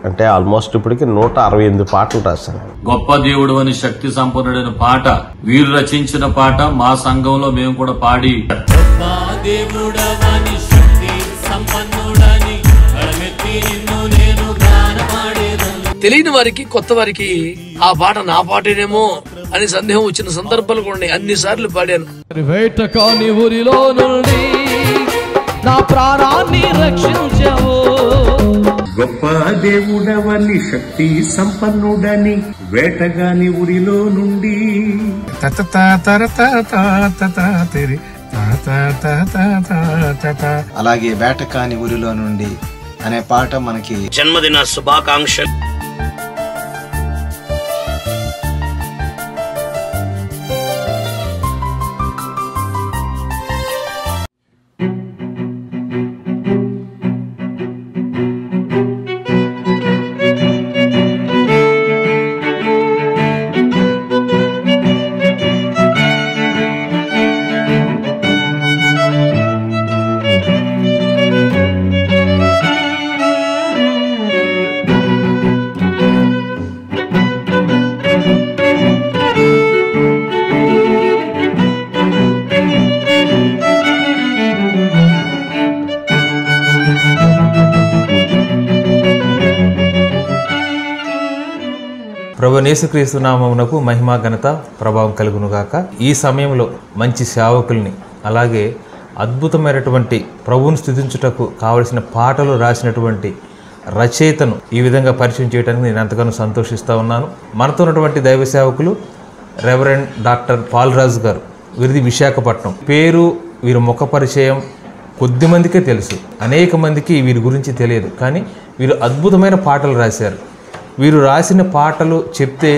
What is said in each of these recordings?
అంటే ఆల్మోస్ట్ ఇప్పటికి 168 పాటలు రాశాను. గొప్ప దేవుడు అని శక్తి సంపన్నుడైన పాట వీరు రచించిన పాట మా సంఘంలో మేము కూడా పాడి తెలియని వారికి, కొత్త వారికి ఆ పాట నా పాటేనేమో అని సందేహం వచ్చిన సందర్భాలు కూడా అన్ని సార్లు పాడాను. వేట కాని ఊరిలో నుండి నా ప్రాణాన్ని రక్షించావు. గొప్ప దేవుడవని శక్తి సంపన్నుడని వేటగాని ఊరిలో నుండి అలాగే వేటకాని ఊరిలో నుండి అనే పాట మనకి జన్మదిన శుభాకాంక్షలు. ప్రభువైన యేసుక్రీస్తు నామమునకు మహిమ ఘనత ప్రభావం కలుగునుగాక. ఈ సమయంలో మంచి సేవకుల్ని, అలాగే అద్భుతమైనటువంటి ప్రభువును స్తుతించుటకు కావలసిన పాటలు రాసినటువంటి రచయితను ఈ విధంగా పరిచయం చేయడానికి నేను ఎంతగానో సంతోషిస్తూ ఉన్నాను. మనతో ఉన్నటువంటి దైవ సేవకులు రెవరెండ్ డాక్టర్ పాల్రాజు గారు, వీరిది విశాఖపట్నం. పేరు, వీరి ముఖ పరిచయం కొద్ది మందికే తెలుసు, అనేక మందికి వీరి గురించి తెలియదు. కానీ వీరు అద్భుతమైన పాటలు రాశారు. వీరు రాసిన పాటలు చెప్తే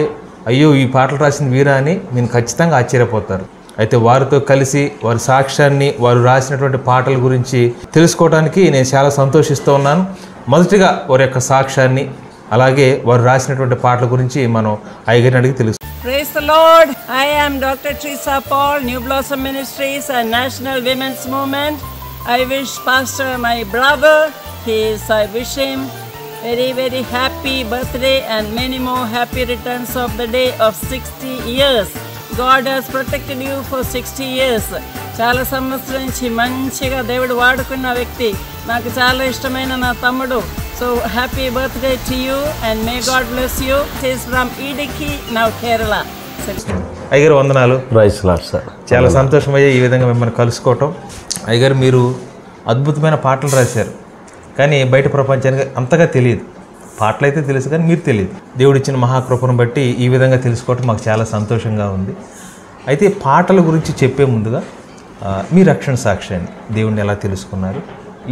అయ్యో ఈ పాటలు రాసిన వీరా అని నేను ఖచ్చితంగా ఆశ్చర్యపోతారు. అయితే వారితో కలిసి వారి సాక్ష్యాన్ని, వారు రాసినటువంటి పాటల గురించి తెలుసుకోవడానికి నేను చాలా సంతోషిస్తూ ఉన్నాను. మొదటిగా వారి యొక్క సాక్ష్యాన్ని, అలాగే వారు రాసినటువంటి పాటల గురించి మనం అయ్యగారిని అడిగి తెలుసు. Praise the Lord. I am Dr. Teresa Paul, New Blossom Ministries and National Women's Movement. I wish Pastor, my brother, I wish him very, very happy birthday and many more happy returns of the day of 60 years. God has protected you for 60 years. చాలా సంవత్సరాల నుంచి మంచిగా దేవుడు వాడుకున్న వ్యక్తి, నాకు చాలా ఇష్టమైన నా తమ్ముడు. So happy birthday to you and may God bless you. He is from Idiki, now Kerala. అయ్యగారు వందనాలు. Praise Lord sir. చాలా సంతోషమయ్యే ఈ విధంగా మిమ్మల్ని కలుసుకోవటం. అయ్యగారు మీరు అద్భుతమైన పాటలు రాశారు, కానీ బయట ప్రపంచానికి అంతగా తెలియదు. పాటలు అయితే తెలుసు కానీ మీరు తెలియదు. దేవుడిచ్చిన మహాకృపను బట్టి ఈ విధంగా తెలుసుకోవటం మాకు చాలా సంతోషంగా ఉంది. అయితే పాటల గురించి చెప్పే ముందుగా మీ రక్షణ సాక్ష్యాన్ని, దేవుడిని ఎలా తెలుసుకున్నారు,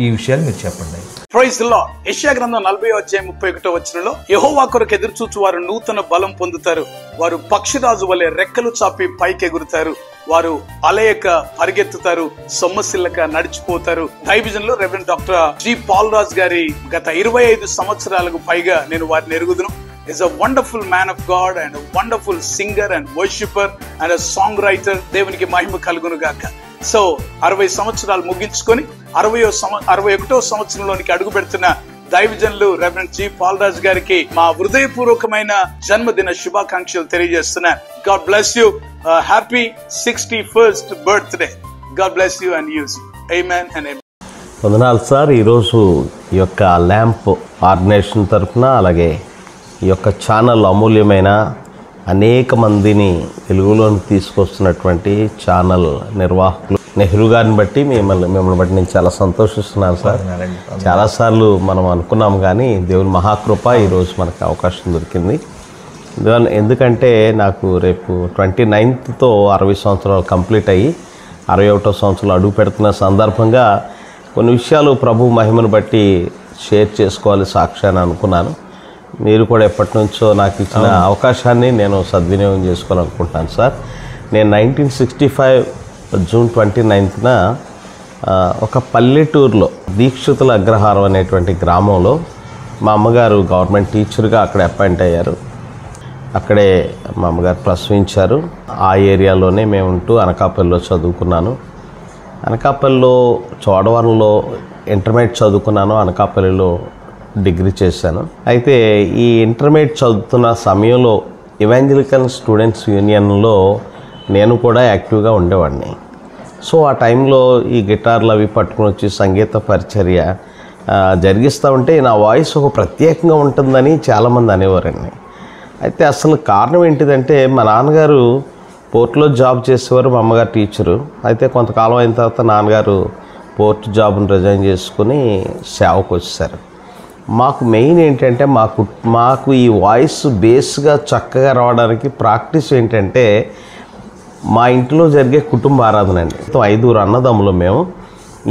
ఈ విషయాలు మీరు చెప్పండి. Praise the Lord. యెషయా గ్రంథం 40:31 యెహోవా కొరకు ఎదురుచూచు వారు నూతన బలం పొందుతారు, వారు పక్షిరాజు వలె రెక్కలు చాపి పైకెగురుతారు, వారు అలయక పరిగెత్తుతారు, సొమ్మసిల్లక నడిచిపోతారు. దైవజనులు రెవరెండ్ డాక్టర్ జి పాల్రాజ్ గారి గత 25 సంవత్సరాలకు పైగా నేను వారిని ఎరుగుదును. is a wonderful man of God and a wonderful singer and worshipper and a songwriter. దేవునికి మహిమ కలుగును గాక. సో 60 సంవత్సరాలు ముగించుకొని 61వ సంవత్సరంలోనికి అడుగు పెడుతున్న దైవజనులు రెవరెండ్ జి పాల్రాజ్ గారికి మా హృదయపూర్వకమైన జన్మదిన శుభాకాంక్షలు తెలియజేస్తున్నాను. God bless you. Happy 61st birthday. God bless you and use you. Amen and amen. వందనాలు సార్. ఈరోజు ఈ యొక్క ల్యాంప్ ఆర్గనైజేషన్ తరఫున, అలాగే ఈ యొక్క ఛానల్ అమూల్యమైన అనేక మందిని వెలుగులోకి తీసుకొస్తున్నటువంటి ఛానల్ నిర్వాహకులు నెహ్రూ గారిని బట్టి మిమ్మల్ని బట్టి నేను చాలా సంతోషిస్తున్నాను సార్. చాలాసార్లు మనం అనుకున్నాం కానీ దేవుని మహాకృప ఈరోజు మనకు అవకాశం దొరికింది. ఎందుకంటే నాకు రేపు 29th 60 సంవత్సరాలు కంప్లీట్ అయ్యి 61వ సంవత్సరంలో అడుగు పెడుతున్న సందర్భంగా కొన్ని విషయాలు ప్రభు మహిమను బట్టి షేర్ చేసుకోవాలి సాక్ష్యాన్ని అనుకున్నాను. మీరు కూడా ఎప్పటి నుంచో నాకు ఇచ్చిన అవకాశాన్ని నేను సద్వినియోగం చేసుకోవాలనుకుంటున్నాను సార్. నేను 1965 జూన్ 29న ఒక పల్లెటూరులో దీక్షితుల అగ్రహారం అనేటువంటి గ్రామంలో మా అమ్మగారు గవర్నమెంట్ టీచర్గా అక్కడ అపాయింట్ అయ్యారు. అక్కడే మా అమ్మగారు ప్రసవించారు. ఆ ఏరియాలోనే మేము ఉంటూ అనకాపల్లిలో చదువుకున్నాను. అనకాపల్లిలో చోడవరంలో ఇంటర్మీడియట్ చదువుకున్నాను. అనకాపల్లిలో డిగ్రీ చేశాను. అయితే ఈ ఇంటర్మీడియట్ చదువుతున్న సమయంలో ఇవాంజలికల్ స్టూడెంట్స్ యూనియన్లో నేను కూడా యాక్టివ్గా ఉండేవాడిని. సో ఆ టైంలో ఈ గిటార్లు అవి పట్టుకుని వచ్చి సంగీత పరిచర్య జరిగిస్తూ ఉంటే నా వాయిస్ ఒక ప్రత్యేకంగా ఉంటుందని చాలామంది అనేవారండి. అయితే అసలు కారణం ఏంటిదంటే మా నాన్నగారు పోర్ట్లో జాబ్ చేసేవారు, మా అమ్మగారు టీచరు. అయితే కొంతకాలం అయిన తర్వాత నాన్నగారు పోర్ట్ జాబ్ని రిజైన్ చేసుకుని సేవకు వచ్చేసారు. మాకు మెయిన్ ఏంటంటే మాకు ఈ వాయిస్ బేస్గా చక్కగా రావడానికి ప్రాక్టీస్ ఏంటంటే మా ఇంట్లో జరిగే కుటుంబ ఆరాధన అండి. 5 అన్నదమ్ములు మేము.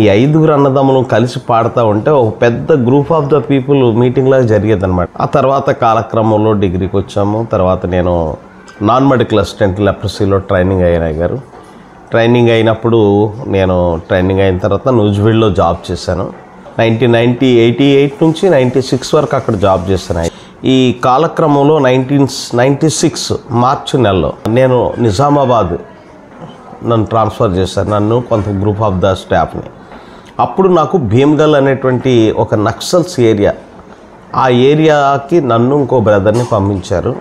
ఈ 5 అన్నదమ్ములు కలిసి పాడుతూ ఉంటే ఒక పెద్ద గ్రూప్ ఆఫ్ ద పీపుల్ మీటింగ్లాగా జరిగేది అనమాట. ఆ తర్వాత కాలక్రమంలో డిగ్రీకి వచ్చాము. తర్వాత నేను నాన్ మెడికల్ అసిస్టెంట్ లెప్రసీలో ట్రైనింగ్ అయ్యాను గారు. ట్రైనింగ్ అయినప్పుడు నేను ట్రైనింగ్ అయిన తర్వాత న్యూజివీడ్లో జాబ్ చేశాను. 1988 నుంచి 96 వరకు అక్కడ జాబ్ చేశాను. ఈ కాలక్రమంలో 1996 మార్చి నెలలో నేను నిజామాబాద్ నన్ను ట్రాన్స్ఫర్ చేశారు, నన్ను కొంత గ్రూప్ ఆఫ్ ద స్టాఫ్ని. అప్పుడు నాకు భీమ్గల్ అనేటువంటి ఒక నక్సల్స్ ఏరియా, ఆ ఏరియాకి నన్ను ఇంకో బ్రదర్ని పంపించారు.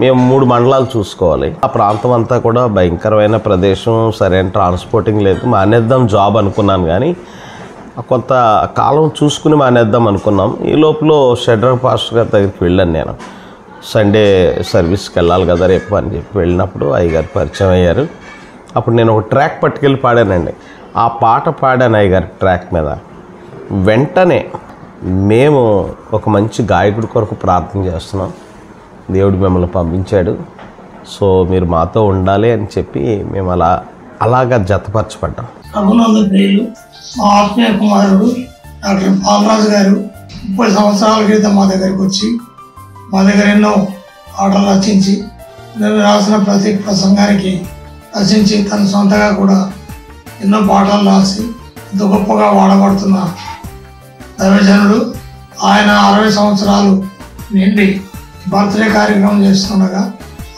మేము 3 మండలాలు చూసుకోవాలి. ఆ ప్రాంతం అంతా కూడా భయంకరమైన ప్రదేశం, సరైన ట్రాన్స్పోర్టింగ్ లేదు. మానేద్దాం జాబ్ అనుకున్నాను, కానీ కొంత కాలం చూసుకుని మానేద్దాం అనుకున్నాం. ఈ లోపల షెడ్రర్ పాస్టర్ గారి దగ్గరికి వెళ్ళాను. నేను సండే సర్వీస్కి వెళ్ళాలి కదా రేపు అని చెప్పి వెళ్ళినప్పుడు అయ్యగారు పరిచయం అయ్యారు. అప్పుడు నేను ఒక ట్రాక్ పట్టుకెళ్ళి పాడానండి. ఆ పాట పాడాను అయ్యగారి ట్రాక్ మీద. వెంటనే మేము ఒక మంచి గాయకుడి కొరకు ప్రార్థన చేస్తున్నాం, దేవుడు మిమ్మల్ని పంపించాడు, సో మీరు మాతో ఉండాలి అని చెప్పి మేము అలాగా జతపరచబడ్డాం. ప్రభునందు ప్రియులు, మా ఆత్మీయ కుమారుడు డాక్టర్ బాలరాజు గారు 30 సంవత్సరాల క్రితం మా దగ్గరికి వచ్చి మా దగ్గర ఎన్నో పాటలు రచించి, నేను రాసిన ప్రతి ప్రసంగానికి రచించి తన సొంతగా కూడా ఎన్నో పాటలు రాసి ఇంత గొప్పగా వాడబడుతున్న దైవజనుడు. ఆయన 60 సంవత్సరాలు నిండి బర్త్డే కార్యక్రమం చేస్తుండగా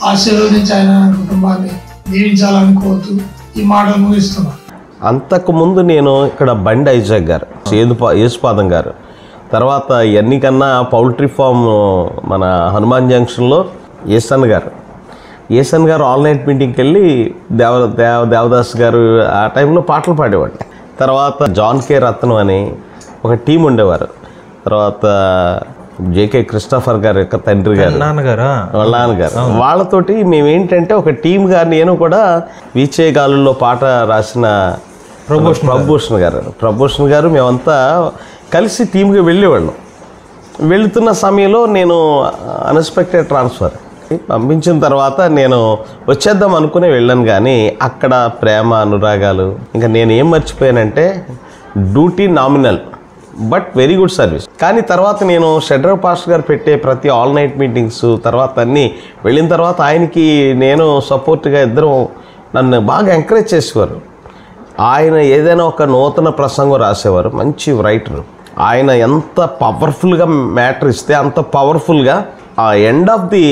ఆశీర్వదించి ఆయన కుటుంబాన్ని దీవించాలని కోరుతూ ఈ మాటలు ముగిస్తున్నాను. అంతకుముందు నేను ఇక్కడ బండి ఐజాక్ గారు, యేసుపాదం గారు, తర్వాత ఎన్నికన్నా పౌల్ట్రీ ఫామ్ మన హనుమాన్ జంక్షన్లో ఏసన్ గారు ఆల్ నైట్ మీటింగ్కి వెళ్ళి దేవదాస్ గారు ఆ టైంలో పాటలు పాడేవాడు. తర్వాత జాన్ కే రత్నం అని ఒక టీం ఉండేవారు. తర్వాత జేకే క్రిస్టఫర్ గారు యొక్క తండ్రి గారు, వాళ్ళ నాన్నగారు, వాళ్ళతోటి మేమేంటంటే ఒక టీమ్గా నేను కూడా వీచే గాలుల్లో పాట రాసిన ప్రభూషణ్ గారు మేమంతా కలిసి టీమ్గా వెళ్ళేవాళ్ళం. వెళుతున్న సమయంలో నేను అన్ఎక్స్పెక్టెడ్ ట్రాన్స్ఫర్ పంపించిన తర్వాత నేను వచ్చేద్దాం అనుకుని వెళ్ళాను, కానీ అక్కడ ప్రేమ అనురాగాలు ఇంకా నేను ఏం మర్చిపోయానంటే duty nominal but very good service. కానీ తర్వాత నేను షెడ్రర్ పాస్టర్ గారు పెట్టే ప్రతి ఆల్ నైట్ మీటింగ్స్ తర్వాత అన్నీ వెళ్ళిన తర్వాత ఆయనకి నేను సపోర్ట్గా ఇద్దరం నన్ను బాగా ఎంకరేజ్ చేసేవారు. ఆయన ఏదైనా ఒక నూతన ప్రసంగం రాసేవారు, మంచి రైటర్. ఆయన ఎంత పవర్ఫుల్గా మ్యాటర్ ఇస్తే అంత పవర్ఫుల్గా ఆ ఎండ్ ఆఫ్ ది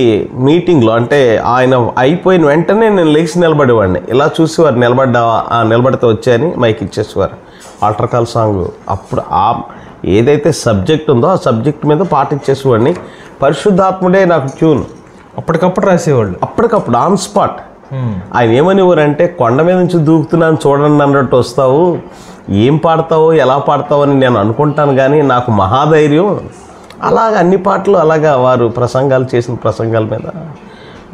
మీటింగ్లో, అంటే ఆయన అయిపోయిన వెంటనే నేను లేచి నిలబడేవాడిని. ఇలా చూసేవారు, నిలబడితే వచ్చాయని మైక్ ఇచ్చేసేవారు. ఆల్టర్ కాల్ సాంగ్ అప్పుడు ఏదైతే సబ్జెక్ట్ ఉందో ఆ సబ్జెక్ట్ మీద పాట ఇచ్చేసేవాడిని. పరిశుద్ధాత్ముడే నాకు ట్యూన్ అప్పటికప్పుడు రాసేవాళ్ళు, అప్పటికప్పుడు ఆన్ స్పాట్. ఆయన ఏమనివ్వరంటే కొండ మీద నుంచి దూకుతున్నాను చూడండి అన్నట్టు వస్తావు, ఏం పాడతావో ఎలా పాడతావో అని నేను అనుకుంటాను, కానీ నాకు మహాధైర్యం. అలాగ అన్ని పాటలు అలాగా వారు ప్రసంగాలు చేసిన ప్రసంగాల మీద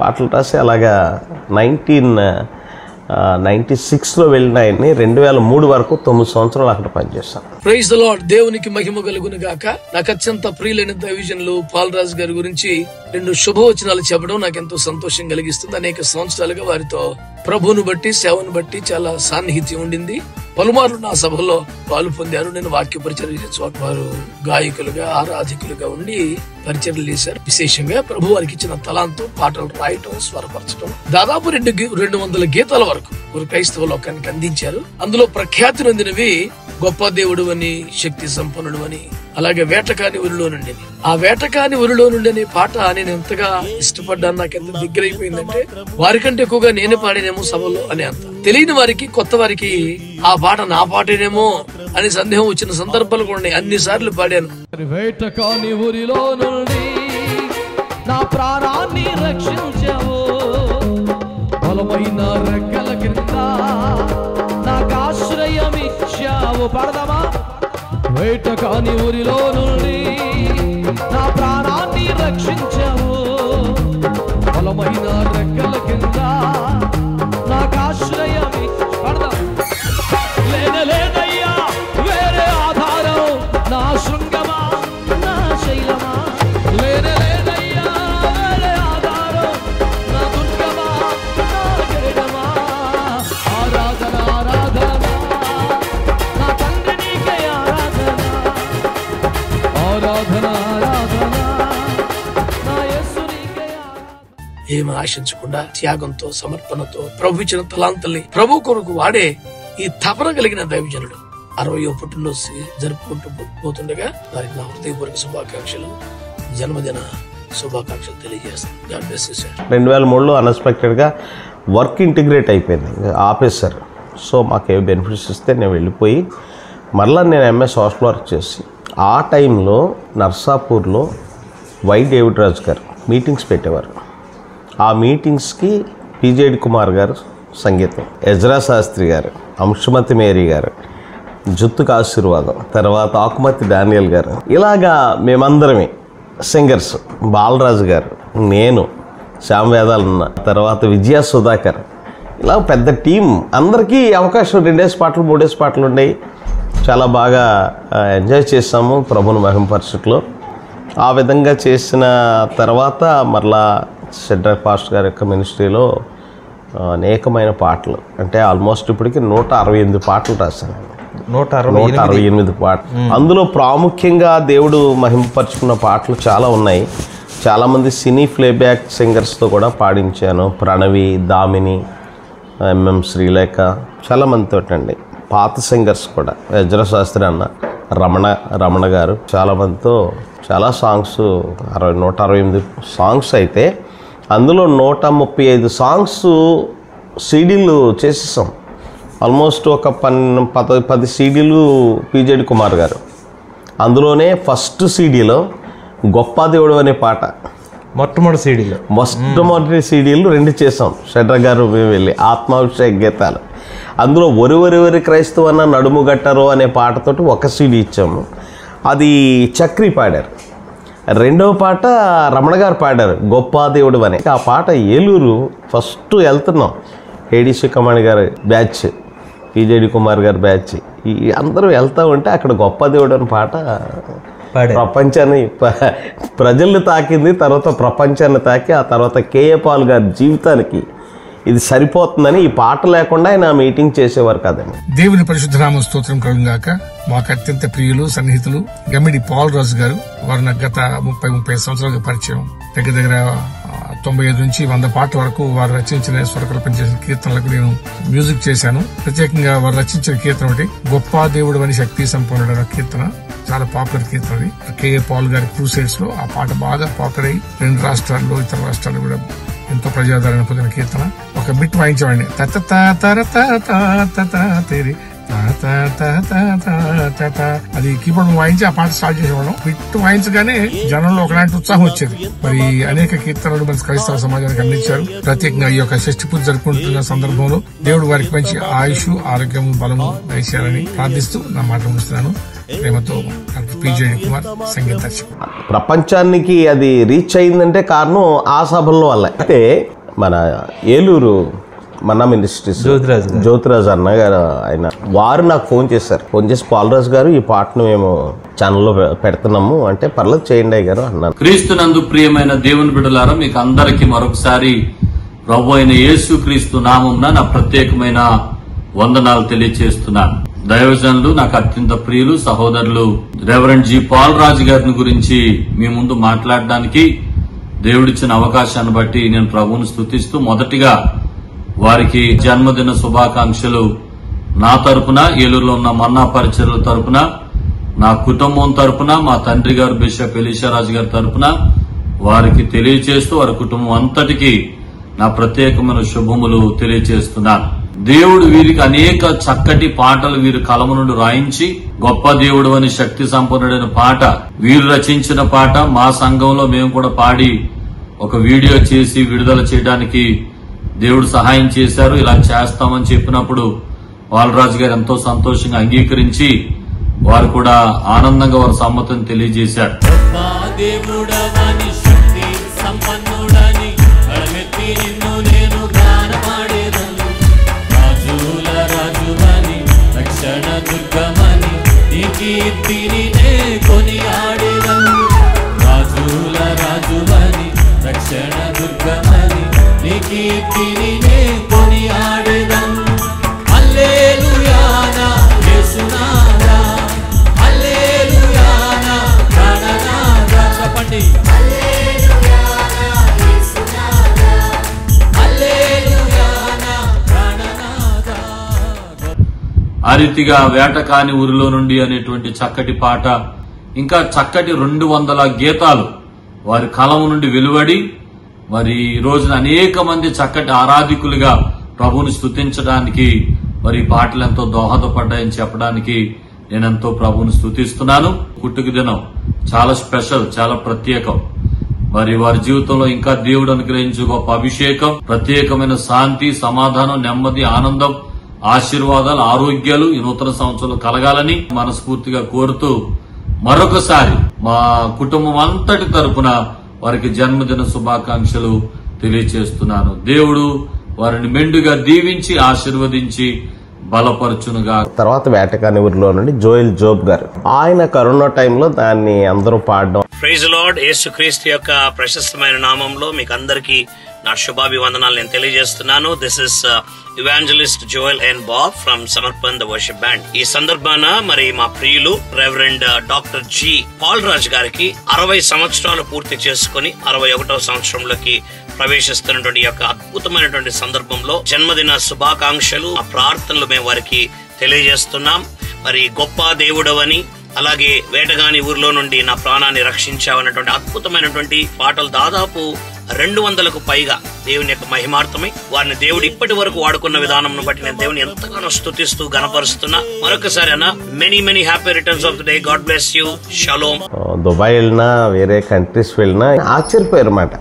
పాటలు రాసి అలాగా 1996లో వెళ్ళిన ఆయన్ని 2003 వరకు 9 సంవత్సరాలు అక్కడ పనిచేస్తాను. Praise the Lord. దేవునికి మహిమ కలుగును గాక. నాకు అత్యంత ప్రియులైన దైవజనులు బాలరాజు గారి గురించి 2 శుభవచనాలు చెప్పడం నాకు ఎంతో సంతోషం కలిగిస్తుంది. అనేక సంవత్సరాలుగా వారితో ప్రభువును బట్టి సేవను బట్టి చాలా సాన్నిహిత్యం ఉండింది. పలుమార్లు నా సభలో పాలు పొందారు. నేను వాక్య పరిచర్య చేసే చోట వారు గాయకులుగా ఆరాధికులుగా ఉండి పరిచర్యలు చేశారు. విశేషంగా ప్రభు వారికి ఇచ్చిన తలాంతో పాటలు రాయటం, స్వరపరచడం, దాదాపు 200 గీతాల వరకు వారు క్రైస్తవ లోకానికి అందించారు. అందులో ప్రఖ్యాతి నొందినవి గొప్ప దేవుడు అని, శక్తి సంపన్నుడు అని, అలాగే వేటకాని ఊరిలో నుండి. ఆ వేటకాని ఊరిలో నుండి అనే పాట నేను ఎంతగా ఇష్టపడ్డాను, నాకు ఎంత దగ్గర అయిపోయిందంటే వారికంటే ఎక్కువగా నేనే పాడేనేమో సభలో అనే అంత. తెలియని వారికి, కొత్త వారికి ఆ పాట నా పాటేనేమో అని సందేహం వచ్చిన సందర్భాలు కూడా అన్ని సార్లు పాడాను. వేటకాని ఊరిలో నుండి నా ప్రాణాన్ని రక్షించావు, బలమైన రెక్కల కింద నాకు ఆశ్రయం ఇచ్చావు. పడదామా? వేటకాని ఊరిలో నుండి నా ప్రాణాన్ని రక్షించావు, బలమైన రెక్కల కింద నాకు ఆశ్రయం పడదాం. లేదయ్యా వేరే ఆధారం, నా శృంగమా నా శైలమా, లేదయ్యా వేరే ఆధారం, నా దుర్గమా నా కిరీటమా. ఆరాధన ఆరాధన నా తండ్రి నీకే ఆరాధన, ఆరాధన ఆరాధన నా యేసు నీకే ఆరాధన. ఏమి ఆశించకుండా త్యాగంతో, సమర్పణతో ప్రభు ఇచ్చిన తలాంతుల్ని ప్రభు కొరకు వాడే ఈ తపన కలిగిన దైవజనుడు 60వ పుట్టినరోజు జరుపుకుంటూ పోతుండగా వారికి నా హృదయపూర్వక శుభాకాంక్షలు, జన్మదిన శుభాకాంక్షలు తెలియజేస్తాను. God bless you sir. 2003లో అన్ఎక్స్పెక్టెడ్గా వర్క్ ఇంటిగ్రేట్ అయిపోయింది, ఆపేశారు. సో మాకు ఏ బెనిఫిట్స్ ఇస్తే నేను వెళ్ళిపోయి మరలా నేను ఎంఎస్ హాస్టల్ వర్క్ చేసి ఆ టైంలో నర్సాపూర్లో వై డేవిడ్ రాజు గారు మీటింగ్స్ పెట్టేవారు. ఆ మీటింగ్స్కి పిజేడి కుమార్ గారు సంగీతం, ఎజ్రా శాస్త్రి గారు, అంశుమతి మేరీ గారు, జుత్తుకు ఆశీర్వాదం, తర్వాత ఆకుమతి డానియల్ గారు, ఇలాగా మేమందరమే సింగర్స్, బాలరాజు గారు, నేను, శ్యామ్ వేదాలన్న, తర్వాత విజయ సుధాకర్, ఇలా పెద్ద టీం. అందరికీ అవకాశం 2 పాటలు 3 పాటలు ఉన్నాయి. చాలా బాగా ఎంజాయ్ చేసాము ప్రభుని మహిమపరచుట్లో. ఆ విధంగా చేసిన తర్వాత మరలా షెడ్రక్ పాస్టర్ గారి యొక్క మినిస్ట్రీలో అనేకమైన పాటలు, అంటే ఆల్మోస్ట్ ఇప్పటికి 168 పాటలు రాశాను. 168 పాటలు. అందులో ప్రాముఖ్యంగా దేవుడు మహిమపరుచుకున్న పాటలు చాలా ఉన్నాయి. చాలామంది సినీ ప్లేబ్యాక్ సింగర్స్తో కూడా పాడించాను. ప్రణవి, దామిని, ఎంఎం శ్రీలేఖ, చాలామందితో అండి. పాత సింగర్స్ కూడా ఎజ్రా శాస్త్రి అన్న, రమణ గారు, చాలామందితో చాలా సాంగ్స్, 168 సాంగ్స్ అయితే అందులో 135 సాంగ్స్ సీడీలు చేసేసాం. ఆల్మోస్ట్ ఒక 10 సీడీలు పిజేడి కుమార్ గారు. అందులోనే ఫస్ట్ సీడీలో గొప్ప దేవుడు అనే పాట మొట్టమొదటి సీడీలు 2 చేసాం. షెడ్రక్ గారు మేము వెళ్ళి ఆత్మాభిషేక గీతాలు. అందులో ఒరి క్రైస్తవ అన్న నడుము గట్టరో అనే పాటతోటి ఒక సీడీ ఇచ్చాము. అది చక్రి పాడారు. 2వ పాట రమణ గారు పాడారు, గొప్ప దేవుడు అని. ఆ పాట ఏలూరు ఫస్ట్ వెళ్తున్నాం. ఏడీసీ కమాండ్ గారి బ్యాచ్, పిజేడి కుమార్ గారి బ్యాచ్, ఈ అందరూ వెళ్తూ ఉంటే అక్కడ గొప్ప దేవుడు అని పాట ప్రపంచాన్ని, ప్రజల్ని తాకింది, తర్వాత ప్రపంచాన్ని తాకి, ఆ తర్వాత కేఏ పాల్ గారి జీవితానికి ఇది సరిపోతుందని ఈ పాట లేకుండా ఆయన మీటింగ్ చేసేవారు కాదండి. దేవుని పరిశుద్ధనామ స్తోత్రం కలుగుగాక. మాకు అత్యంత ప్రియులు, సన్నిహితులు గమ్మిడి పాల్ రాజు గారు. వారు నాకు గత 30 సంవత్సరాలుగా పరిచయం. దగ్గర 95 నుంచి 100 పాటల వరకు వారు రచించిన, స్వరకల్పన చేసిన కీర్తనలకు నేను మ్యూజిక్ చేశాను. ప్రత్యేకంగా వారు రచించిన కీర్తన ఒకటి గొప్ప దేవుడు అని శక్తి సంపూర్ణ కీర్తన, చాలా పాపులర్ కీర్తన. కేఏ పాల్ గారి క్రూసైడ్స్ లో ఆ పాట బాగా పాపులర్ అయ్యి 2 రాష్ట్రాల్లో, ఇతర రాష్ట్రాల్లో కూడా ఎంతో ప్రజాదరణ పొందిన కీర్తన. ఒక బిట్ వాయించండి. అది కీబోర్డ్ వాయించి ఆ పాట స్టార్ట్ చేసేవాళ్ళం. బిట్ వాయించగానే జనంలో ఒకలాంటి ఉత్సాహం వచ్చేది. మరి అనేక కీర్తనలు మన క్రైస్తవ సమాజానికి అందించారు. ప్రత్యేకంగా ఈ యొక్క షష్ఠి పూజ జరుపుకుంటున్న సందర్భంలో దేవుడు వారికి మంచి ఆయుష్, ఆరోగ్యం, బలము దయచేయాలని ప్రార్థిస్తూ నా మాట ముగిస్తున్నాను. ప్రేమతో పిజేడి కుమార్, సంగీత దర్శకుడు. ప్రపంచానికి అది రీచ్ అయిందంటే కారణం ఆ సభల్లో వల్ల. అయితే మన ఏలూరు మన్నా మినిస్ట్రీస్ జ్యోతిరాజు అన్న గారు, ఆయన వారు నాకు ఫోన్ చేశారు. ఫోన్ చేసి పాలరాజు గారు ఈ పాటను మేము ఛానల్లో పెడుతున్నాము అంటే, పర్లేదు చేయండి అయ్య గారు అన్నారు. క్రీస్తునందు ప్రియమైన దేవుని బిడ్డలారా, మీకు అందరికీ మరొకసారి ప్రభు అయిన యేసు క్రీస్తు నామమున నా ప్రత్యేకమైన వందనాలు తెలియజేస్తున్నాను. దైవజనులు, నాకు అత్యంత ప్రియులు, సహోదరులు రెవరెండ్ జి పాల్ రాజు గారిని గురించి మీ ముందు మాట్లాడడానికి దేవుడిచ్చిన అవకాశాన్ని బట్టి నేను ప్రభువును స్తుతిస్తూ, మొదటిగా వారికి జన్మదిన శుభాకాంక్షలు నా తరపున, ఏలూరులో ఉన్న మన్నా పరిచర్ల తరపున, నా కుటుంబం తరపున, మా తండ్రి గారు బిషప్ ఎలీషారాజు గారి తరపున వారికి తెలియచేస్తూ వారి కుటుంబం అంతటికి నా ప్రత్యేకమైన శుభములు తెలియచేస్తున్నాను. దేవుడు వీరికి అనేక చక్కటి పాటలు వీరి కలము నుండి రాయించి, గొప్ప దేవుడు అని శక్తి సంపన్నుడైన పాట వీరు రచించిన పాట మా సంఘంలో మేము కూడా పాడి ఒక వీడియో చేసి విడుదల చేయడానికి దేవుడు సహాయం చేశారు. ఇలా చేస్తామని చెప్పినప్పుడు బాలరాజు గారు ఎంతో సంతోషంగా అంగీకరించి వారు కూడా ఆనందంగా వారి సమ్మతిని తెలియజేశారు. ఆ రీతిగా వేట కాని ఊరిలో నుండి అనేటువంటి చక్కటి పాట, ఇంకా చక్కటి 200 గీతాలు వారి కలము నుండి వెలువడి మరి ఈ రోజున అనేక మంది చక్కటి ఆరాధికులుగా ప్రభువుని స్తుతించడానికి మరి ఈ పాటలు ఎంతో దోహదపడ్డాయని చెప్పడానికి నేనెంతో ప్రభువుని స్తుతిస్తున్నాను. పుట్టుక దినం చాలా స్పెషల్, చాలా ప్రత్యేకం. మరి వారి జీవితంలో ఇంకా దేవుడు అనుగ్రహించే గొప్ప అభిషేకం, ప్రత్యేకమైన శాంతి, సమాధానం, నెమ్మది, ఆనందం, ఆశీర్వాదాలు, ఆరోగ్యాలు ఈ నూతన సంవత్సరంలో కలగాలని మనస్ఫూర్తిగా కోరుతూ మరొకసారి మా కుటుంబం అంతటి తరపున వారికి జన్మదిన శుభాకాంక్షలు తెలియచేస్తున్నాను. దేవుడు వారిని మెండుగా దీవించి ఆశీర్వదించి బలపరచునుగా. తర్వాత వేటకాని ఊరిలో నుండి జోయల్ జోబ్ గారు, ఆయన కరోనా టైంలో దాన్ని అందరూ పాడడం. Praise Lord. యేసుక్రీస్తు యొక్క ప్రశస్తమైన నామంలో మీకు అందరికీ నా శుభాభివందనాలు నేను తెలియజేస్తున్నాను. This is evangelist Joel and Bob from Samarpan the worship band. ఈ సందర్భాన మరి మా ప్రియులు reverend doctor G Paul Raj గారికి 60 సంవత్సరాలు పూర్తి చేసుకుని 61వ సంవత్సరంలోకి ప్రవేశిస్తున్నటువంటి యొక్క అద్భుతమైనటువంటి సందర్భంలో జన్మదిన శుభాకాంక్షలు, ఆ ప్రార్థనలు మేము వారికి తెలియజేస్తున్నాం. మరి గొప్ప దేవుడవని, అలాగే వేటగాని ఊరిలో నుండి నా ప్రాణాన్ని రక్షించావన్నటువంటి అద్భుతమైనటువంటి పాటలు దాదాపు 200కు పైగా దేవుని యొక్క మహిమార్థమై వారిని దేవుడు ఇప్పటి వరకు వాడుకున్న విధానం బట్టి నేను దేవుని ఎంతగానో స్తుతిస్తూ గణపరుస్తున్నా. మరొకసారి అన్న many happy returns of the day. God bless you. Shalom. Dubai వెళ్ళినా, వేరే కంట్రీస్ వెళ్ళినా ఆశ్చర్యపోయారు అన్నమాట.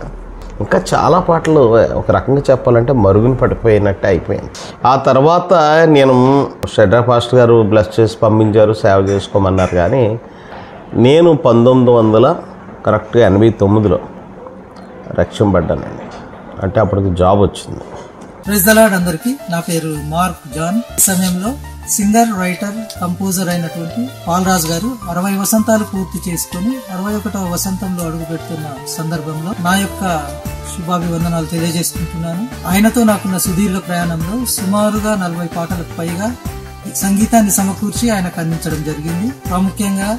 ఇంకా చాలా పాటలు ఒక రకంగా చెప్పాలంటే మరుగున పడిపోయినట్టే అయిపోయింది. ఆ తర్వాత నేను షెడ్రా పాస్టర్ గారు బ్లెస్ చేసి పంపించారు, సేవ చేసుకోమన్నారు. కానీ నేను 1989లో రక్షింపడ్డానండి. అంటే అప్పటికి జాబ్ వచ్చింది. ప్రైజ్ ది లార్డ్ అందరికి. నా పేరు మార్క్ జాన్. ఈ సమయంలో సింగర్, రైటర్, కంపోజర్ అయినటువంటి పాల్ రాజ్ గారు 60 వసంతాలు పూర్తి చేసుకుని 61వ వసంతంలో అడుగు పెడుతున్న సందర్భంలో నా యొక్క శుభాభివందనాలు తెలియజేసుకుంటున్నాను. ఆయనతో నాకున్న సుదీర్ఘ ప్రయాణంలో సుమారుగా 40 పాటలకు పైగా సంగీతాన్ని సమకూర్చి ఆయనకు అందించడం జరిగింది. ప్రాముఖ్యంగా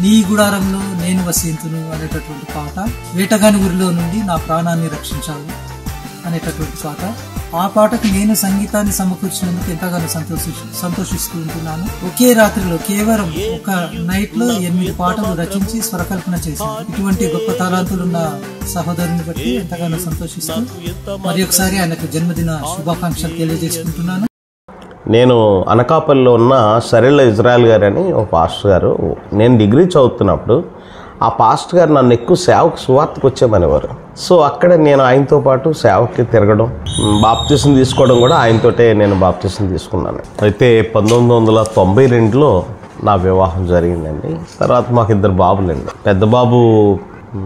నీ గుడారంలో నేను వసింతును అనేటటువంటి పాట, వేటగాని ఊరిలో నుండి నా ప్రాణాన్ని రక్షించావు అనేటటువంటి పాట. ఆ పాటకు నేను సంగీతాన్ని సమకూర్చినందుకు ఎంతగానో సంతోషిస్తూ ఉంటున్నాను. ఒకే రాత్రిలో కేవలం ఒక నైట్ లో 8 పాటలు రచించి స్వరకల్పన చేశాను. ఇటువంటి గొప్ప తాళాంతులున్న సహోదరుని బట్టి ఎంతగానో సంతోషిస్తూ మరి ఒకసారి ఆయనకు జన్మదిన శుభాకాంక్షలు తెలియజేసుకుంటున్నాను. నేను అనకాపల్లిలో ఉన్న సరెళ్ళ ఇజ్రాయల్ గారు అని ఒక పాస్టర్ గారు, నేను డిగ్రీ చదువుతున్నప్పుడు ఆ పాస్టర్ గారు నన్ను ఎక్కువ సేవకు సువార్తకు వచ్చేమనేవారు. సో అక్కడ నేను ఆయనతో పాటు సేవకి తిరగడం, బాప్తిసం తీసుకోవడం కూడా ఆయనతోటే నేను బాప్తిసం తీసుకున్నాను. అయితే 1992లో నా వివాహం జరిగిందండి. తర్వాత మాకు 2 బాబులండి. పెద్ద బాబు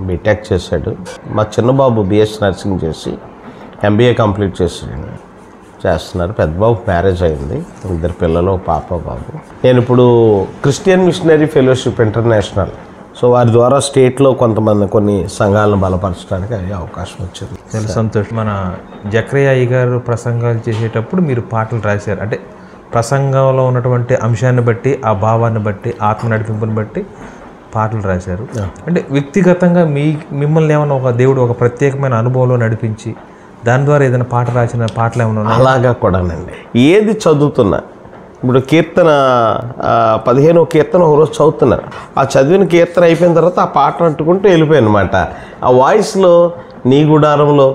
బీటెక్ చేశాడు, మా చిన్న బాబు బిఎస్ నర్సింగ్ చేసి ఎంబీఏ కంప్లీట్ చేస్తున్నారు. పెద్ద బాబు మ్యారేజ్ అయింది, 2 పిల్లలు, పాప బాబు. నేను ఇప్పుడు Christian missionary fellowship international, so వారి ద్వారా స్టేట్లో కొన్ని సంఘాలను బలపరచడానికి అయ్యే అవకాశం వచ్చింది. చాలా సంతోషం. మన జక్రియా గారు ప్రసంగాలు చేసేటప్పుడు మీరు పాటలు రాశారు. అంటే ప్రసంగంలో ఉన్నటువంటి అంశాన్ని బట్టి, ఆ భావాన్ని బట్టి, ఆత్మ నడిపింపుని బట్టి పాటలు రాశారు. అంటే వ్యక్తిగతంగా మిమ్మల్ని ఏమైనా ఒక దేవుడు ఒక ప్రత్యేకమైన అనుభవంలో నడిపించి దాని ద్వారా ఏదైనా పాట రాసిన పాటలు ఏమైనా? అలాగా కూడానండి. ఏది చదువుతున్నా ఇప్పుడు కీర్తన 15వ కీర్తన ఒకరోజు చదువుతున్నారు. ఆ చదివిన కీర్తన అయిపోయిన తర్వాత ఆ పాట అంటుకుంటూ వెళ్ళిపోయాను అనమాట. ఆ వాయిస్లో నీ గుడారంలో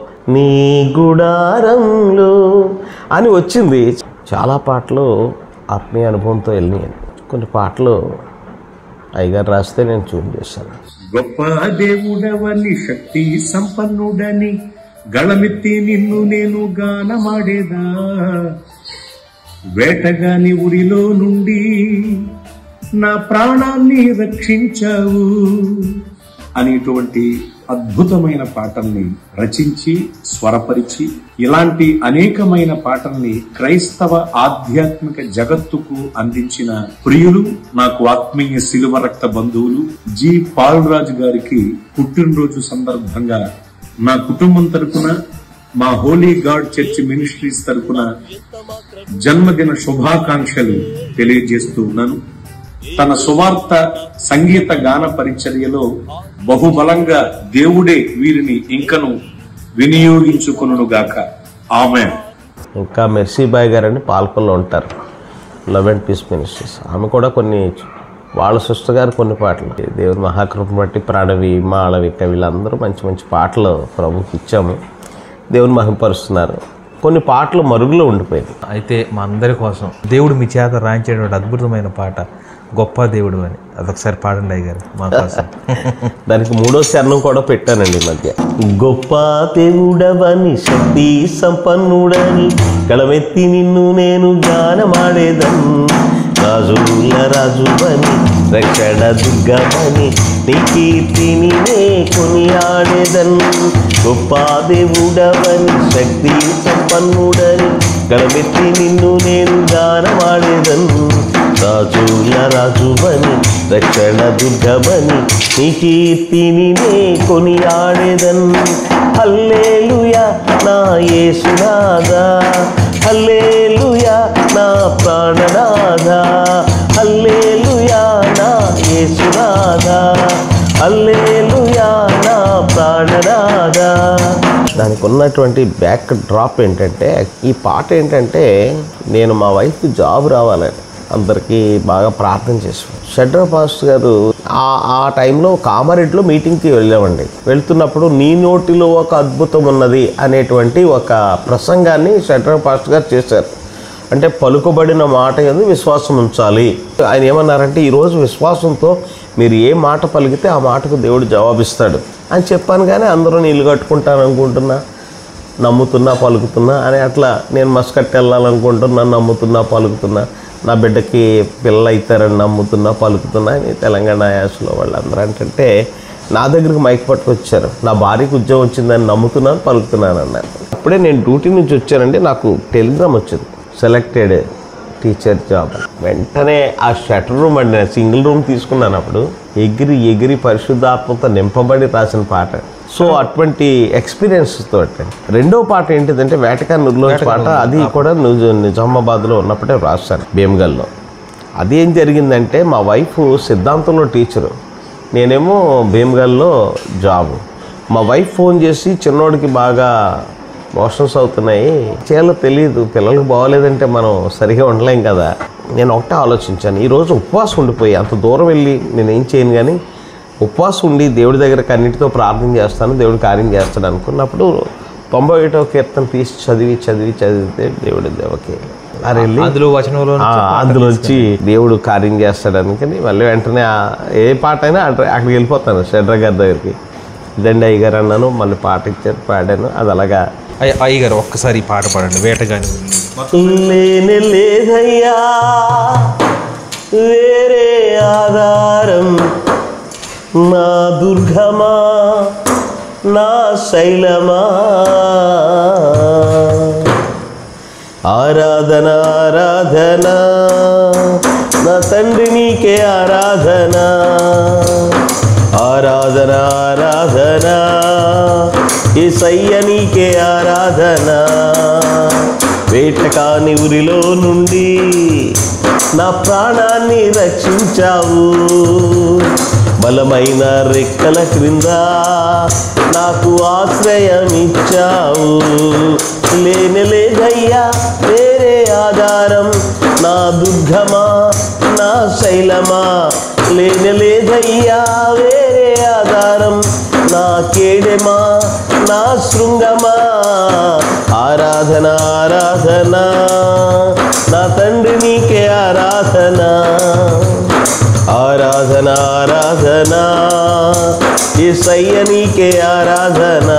అని వచ్చింది. చాలా పాటలు ఆత్మీయ అనుభవంతో వెళ్ళినాయి. కొన్ని పాటలు అయ్యగారు రాస్తే నేను చూపు చేశాను. గొప్ప దేవుడవని శక్తి సంపన్నుడని గళమెత్తి నిన్ను నేను గానమాడేదా, వేటగాని ఉరిలో నుండి నా ప్రాణాన్ని రక్షించావు అనేటువంటి అద్భుతమైన పాటల్ని రచించి స్వరపరిచి ఇలాంటి అనేకమైన పాటల్ని క్రైస్తవ ఆధ్యాత్మిక జగత్తుకు అందించిన ప్రియులు, నాకు ఆత్మీయ శిలువ రక్త బంధువులు జి పాల్రాజు గారికి పుట్టినరోజు సందర్భంగా నా కుటుంబం తరపున, మా హోలీ గాడ్ చర్చ్ మినిస్ట్రీస్ తరపున జన్మదిన శుభాకాంక్షలు తెలియజేస్తూ ఉన్నాను. తన సువార్త సంగీత గాన పరిచర్యలో బహుబలంగా దేవుడే వీరిని ఇంకను వినియోగించుకొనుగాక. ఆమేన్. ఇంకా మెర్సీబాయ్ గారని పాల్కొల్లో ఉంటారు, లవ్ అండ్ పీస్ మినిస్ట్రీస్. ఆమె కూడా కొన్ని వాళ్ళ సిస్టర్ గారు కొన్ని పాటలు, దేవుని మహాకృపను బట్టి ప్రాణవి, మాళవిక వీళ్ళందరూ మంచి మంచి పాటలు ప్రభుకి ఇచ్చాము. దేవుని మహిమపరుస్తున్నారు. కొన్ని పాటలు మరుగులో ఉండిపోయింది. అయితే మా అందరి కోసం దేవుడు మీ చేత రాయించేటువంటి అద్భుతమైన పాట గొప్ప దేవుడు అని అదొకసారి పాడండి అయ్యగారు మా కోసం. దానికి 3వ చరణం కూడా పెట్టానండి ఈ మధ్య. గొప్ప దేవుడవని శక్తి సంపన్నుడని గళమెత్తి నిన్ను నేను గానమాడేదన్, రాజుల రాజువని రక్షణ దుర్గమని నీ కీర్తిని నే కొనియాడేదన్. గొప్ప దేవుడవని శక్తి సంపన్నుడని గళమెత్తి నిన్ను నేను గానమాడేదన్, రాజుల రాజువని రక్షణ దుర్గమని నీ కీర్తిని నే కొనియాడేదన్. హల్లెలూయా నా యేసునాథా, హల్లెలూయా నా ప్రాణనాథా, హల్లెలూయా నా యేసునాథా, హల్లెలూయా నా ప్రాణనాథా. దానికి ఉన్నటువంటి బ్యాక్ డ్రాప్ ఏంటంటే, ఈ పాట ఏంటంటే, నేను మా వైఫ్కి జాబ్ రావాలని అందరికీ బాగా ప్రార్థన చేసాం. షడ్ర పాస్టర్ గారు ఆ టైంలో కామారెడ్డిలో మీటింగ్కి వెళ్ళామండి. వెళ్తున్నప్పుడు నీ నోటిలో ఒక అద్భుతం ఉన్నది అనేటువంటి ఒక ప్రసంగాన్ని షడ్ర పాస్టర్ గారు చేశారు. అంటే పలుకుబడిన మాట యందు విశ్వాసం ఉంచాలి. ఆయన ఏమన్నారంటే, ఈరోజు విశ్వాసంతో మీరు ఏ మాట పలికితే ఆ మాటకు దేవుడు జవాబిస్తాడు అని చెప్పాను. కానీ అందరూ నీళ్ళు కట్టుకుంటాను అనుకుంటున్నా, నమ్ముతున్నా పలుకుతున్నా అని అట్లా నేను మస్కట్ వెళ్ళాలనుకుంటున్నా, నమ్ముతున్నా పలుకుతున్నా, నా బిడ్డకి పిల్లలు అవుతారని నమ్ముతున్నా పలుకుతున్నా అని తెలంగాణ యాసలో వాళ్ళందరూ అంటే నా దగ్గరికి మైక్ పట్టుకొచ్చారు. నా భార్యకు ఉద్యోగం వచ్చిందని నమ్ముతున్నాను పలుకుతున్నాను అన్నారు. అప్పుడే నేను డ్యూటీ నుంచి వచ్చానండి, నాకు టెలిగ్రామ్ వచ్చింది, సెలెక్టెడ్ టీచర్ జాబ్. వెంటనే ఆ షటర్ రూమ్ అండి, సింగిల్ రూమ్ తీసుకున్నాను. అప్పుడు ఎగిరి ఎగిరి పరిశుద్ధాత్మతో నింపబడి రాసిన పాట. సో అటువంటి ఎక్స్పీరియన్స్ తోటి. రెండో పాట ఏంటిదంటే వేటకాన్ నుర్లో పాట, అది కూడా నిజామాబాద్లో ఉన్నప్పుడే రాశాను, భీమగల్లో. అది ఏం జరిగిందంటే, మా వైఫ్ సిద్ధాంతంలో టీచరు, నేనేమో భీమగల్లో జాబు. మా వైఫ్ ఫోన్ చేసి చిన్నోడికి బాగా మోషన్స్ అవుతున్నాయి, చేయాలో తెలియదు, పిల్లలకు బాగోలేదంటే మనం సరిగా ఉండలేం కదా. నేను ఒకటే ఆలోచించాను, ఈరోజు ఉపవాసం ఉండిపోయి అంత దూరం వెళ్ళి నేనేం చేయను, కానీ ఉపవాసం ఉండి దేవుడి దగ్గర అన్నిటితో ప్రార్థన చేస్తాను, దేవుడు కార్యం చేస్తాడు అనుకున్నప్పుడు 91వ కీర్తన తీసి చదివితే దేవుడి దేవకి అందులోంచి దేవుడు కార్యం చేస్తాడు అనుకుని మళ్ళీ వెంటనే ఏ పాట అయినా అక్కడికి వెళ్ళిపోతాను షడ్ర గారి దగ్గరికి. ఇదండి అయ్యగారు అన్నాను, మళ్ళీ పాట ఇచ్చారు, పాడాను. అది అలాగా. అయ్యగారు ఒక్కసారి ఈ పాట పాడండి, వేటగాని. లేనే లేదయ్యా వేరే ఆధారం, నా దుర్గమా నా శైలమా, ఆరాధన ఆరాధన నా తండ్రి నీకే ఆరాధన, ఆరాధన ఆరాధన యేసయ్య నీకే ఆరాధన. వేటకాని ఉరిలో నుండి నా ప్రాణాన్ని రక్షించావు, బలమైన రెక్కల క్రింద నాకు ఆశ్రయమిచ్చావు. లేనే లేదయ్యా వేరే ఆధారం, నా దుర్గమా నా శైలమా, లేదయ్యా వేరే ఆధారం, నా కేడెమా నా శృంగమా, ఆరాధన ఆరాధన నా తండ్రి నీకే ఆరాధన, ఆరాధన ఆరాధన యేసయ్య నీకే ఆరాధన.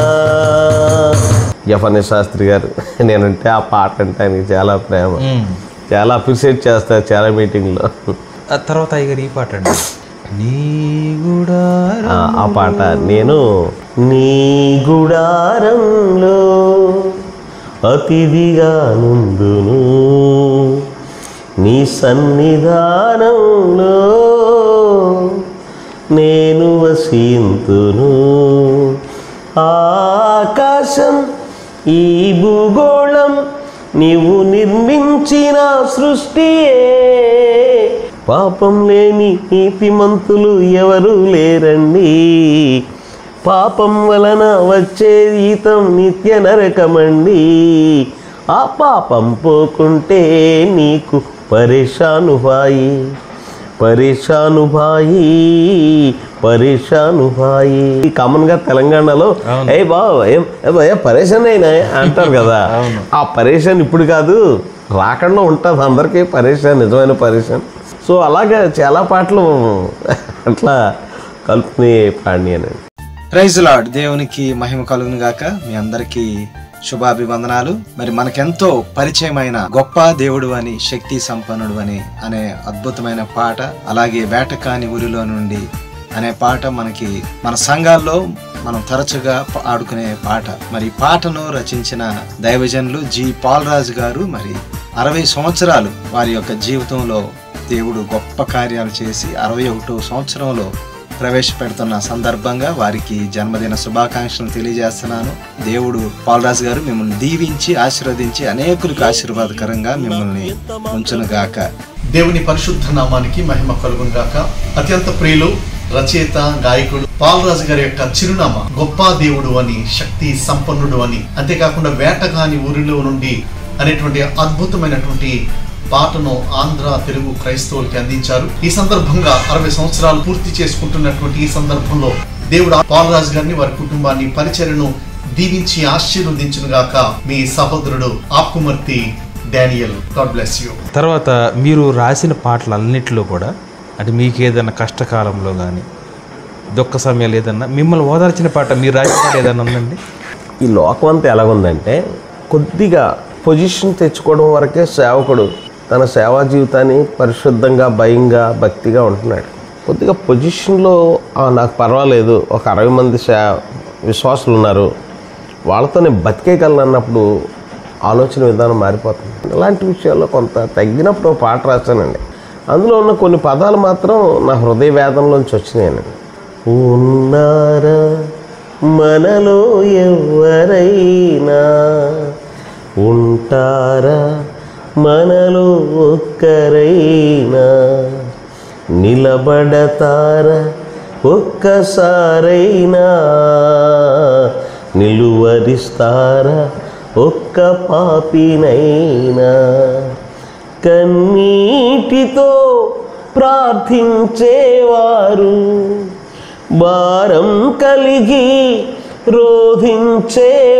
యఫనే శాస్త్రి గారు, నేనంటే ఆ పాట అంటే ఆయనకి చాలా ప్రేమ, చాలా అప్రిషియేట్ చేస్తారు చాలా మీటింగ్లో. ఆ తర్వాత అయ్యగారు ఈ పాట అండి, నీ గుడారం, ఆ పాట నేను నీ గుడారంలో అతిథిగా నుందును, నీ సన్నిధానంలో నేను వసింతును, ఆకాశం ఈ భూగోళం నీవు నిర్మించిన సృష్టియే, పాపం లేని నీతిమంతులు ఎవరు లేరండి, పాపం వలన వచ్చే జీతం నిత్య నరకమండి, ఆ పాపం పోకుంటే నీకు పరేషాను భాయి, పరేషాను భాయి, పరేషాను భాయి. కామన్గా తెలంగాణలో ఏ బాబు ఏం పరేషాన్ అయినా అంటారు కదా, ఆ పరేషాన్ ఇప్పుడు కాదు రాకుండా ఉంటుంది అందరికీ పరేషాన్, నిజమైన పరేషాన్. సో అలాగే చాలా పాటలు అట్లా కలుపుని పాడినాను. ప్రైజ్ లార్డ్, దేవునికి మహిమ కలుగును గాక. మీ అందరికీ శుభాభివందనాలు. మరి మనకెంతో పరిచయమైన గొప్ప దేవుడు అని, శక్తి సంపన్నుడు అని అనే అద్భుతమైన పాట, అలాగే వేటకాని ఊరిలో నుండి అనే పాట మనకి మన సంఘాల్లో మనం తరచుగా ఆడుకునే పాట. మరి ఈ పాటను రచించిన దైవజనులు జి పాల్ రాజు గారు మరి 60 సంవత్సరాలు వారి యొక్క జీవితంలో దేవుడు గొప్ప కార్యాలు చేసి 61వ సంవత్సరంలో ప్రవేశపెడుతున్న సందర్భంగా వారికి జన్మదిన శుభాకాంక్షలు తెలియజేస్తున్నాను. దేవుడు పాల్రాజు గారు మిమ్మల్ని దీవించి ఆశీర్వదించి అనేకులకు ఆశీర్వాదకరంగా మిమ్మల్ని ఉంచును గాక. దేవుని పరిశుద్ధ నామానికి మహిమ కలుగును గాక. అత్యంత ప్రియులు, రచయిత, గాయకుడు పాల్రాజు గారి యొక్క చిరునామా గొప్ప దేవుడు అని, శక్తి సంపన్నుడు అని, అంతేకాకుండా వేటగాని ఊరిలో నుండి అనేటువంటి అద్భుతమైనటువంటి పాటను ఆంధ్ర, తెలుగు క్రైస్తవులకి అందించారు. ఈ సందర్భంగా 60 సంవత్సరాలు పూర్తి చేసుకుంటున్నటువంటి ఈ సందర్భంలో దేవుడు పాల్రాజు గారిని, వారి కుటుంబాన్ని, పరిచర్యను దీవించి ఆశీర్వదించును గాక. మీ సహోదరుడు Akumarthi Daniel. God bless you. తర్వాత మీరు రాసిన పాటలన్నిటిలో కూడా అంటే మీకు ఏదైనా కష్టకాలంలో కానీ దుఃఖ సమయాలు ఏదన్నా మిమ్మల్ని ఓదార్చిన పాట, మీరు రాసిన పాట ఏదైనా ఉందండి? ఈ లోకం అంతా ఎలాగుందంటే కొద్దిగా పొజిషన్ తెచ్చుకోవడం వరకే సేవకుడు తన సేవా జీవితాన్ని పరిశుద్ధంగా, భయంగా, భక్తిగా ఉంటున్నాడు. కొద్దిగా పొజిషన్లో నాకు పర్వాలేదు, ఒక 60 మంది విశ్వాసులు ఉన్నారు, వాళ్ళతో నేను బతికేయగలను అన్నప్పుడు ఆలోచన విధానం మారిపోతుంది. ఇలాంటి విషయాల్లో కొంత తగ్గినప్పుడు పాట రాశానండి. అందులో ఉన్న కొన్ని పదాలు మాత్రం నా హృదయ వేదనలోంచి వచ్చినాయండి. ఉన్నారా మనలో ఎవరైనా, ఉంటారా మనలో ఒక్కరైనా, నిలబడతారా ఒక్కసారైనా, నిలువరిస్తారా ఒక్క పాపినైనా, కన్నీటితో ప్రార్థించేవారు, భారం కలిగి రోధించేవారు,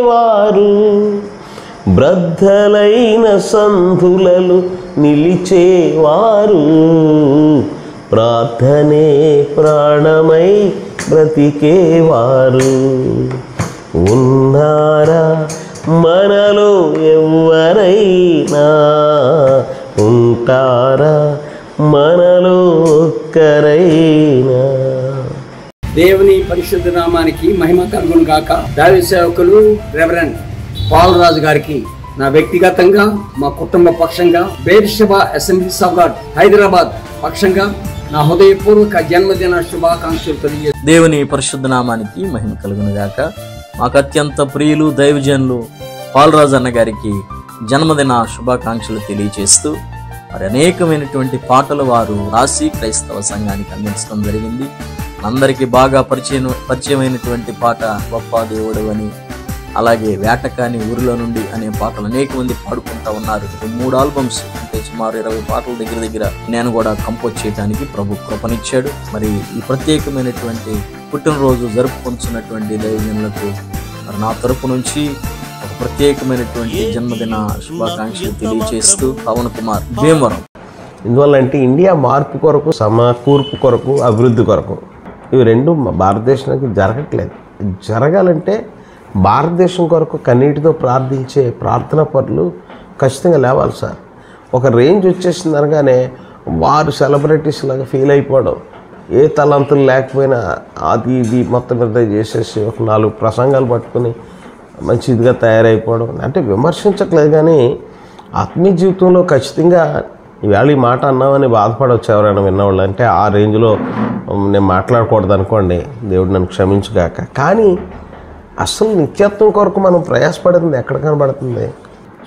బ్రద్దలైన సంధులలు నిలిచేవారు, ప్రార్థనే ప్రాణమై బ్రతికేవారు, ఉన్నారా మనలో ఎవరైనా, ఉంటారా మనలో ఒక్కరైనా. దేవుని పరిశుద్ధ నామానికి మహిమ కలుగును గాక. దైవ సేవకులు రెవరెండ్ పాల్ రాజు గారికి నా వ్యక్తిగతంగా, మా కుటుంబ పక్షంగా, బేర్షెబా అసెంబ్లీస్ ఆఫ్ గాడ్ హైదరాబాద్ పక్షంగా నా హృదయపూర్వక జన్మదిన శుభాకాంక్షలు తెలియజేస్తాను. దేవుని పరిశుద్ధ నామానికి మహిమ కలుగును గాక. మాకు అత్యంత ప్రియులు దైవజనులు పాల్ రాజు అన్న గారికి జన్మదిన శుభాకాంక్షలు తెలియజేస్తూ మరి అనేకమైనటువంటి పాటలు వారు రాసి క్రైస్తవ సంఘానికి అందించడం జరిగింది. అందరికీ బాగా పరిచయమైనటువంటి పాట గొప్ప దేవుడు అని, అలాగే వేటకాని ఊరిలో నుండి అనే పాటలు అనేక మంది పాడుకుంటా ఉన్నారు. 3 ఆల్బమ్స్ అంటే సుమారు 20 పాటల దగ్గర నేను కూడా కంపోజ్ చేయడానికి ప్రభు కృపనిచ్చాడు. మరి ఈ ప్రత్యేకమైనటువంటి పుట్టినరోజు జరుపుకుంటున్నటువంటి దైవజనులకు మరి నా తరపు నుంచి ఒక ప్రత్యేకమైనటువంటి జన్మదిన శుభాకాంక్షలు తెలియజేస్తూ పవన్ కుమార్ భీమవరం. ఇందువల్ల అంటే ఇండియా మార్పు కొరకు, సమకూర్పు కొరకు, అభివృద్ధి కొరకు ఇవి రెండు భారతదేశానికి జరగట్లేదు. జరగాలంటే భారతదేశం కొరకు కన్నీటితో ప్రార్థించే ప్రార్థనా పరులు ఖచ్చితంగా లేవాలి సార్. ఒక రేంజ్ వచ్చేసింది అనగానే వారు సెలబ్రిటీస్ లాగా ఫీల్ అయిపోవడం, ఏ తలంతులు లేకపోయినా అది ఇది మొత్తం మీద చేసేసి ఒక 4 ప్రసంగాలు పట్టుకుని మంచి ఇదిగా తయారైపోవడం. అంటే విమర్శించట్లేదు, కానీ ఆత్మీయ జీవితంలో ఖచ్చితంగా ఈవేళ ఈ మాట అన్నామని బాధపడవచ్చు ఎవరైనా విన్నవాళ్ళు. అంటే ఆ రేంజ్లో నేను మాట్లాడకూడదు అనుకోండి, దేవుడు నన్ను క్షమించుగాక. కానీ అసలు నిత్యత్వం కొరకు మనం ప్రయాసపడుతుంది ఎక్కడ కనబడుతుంది?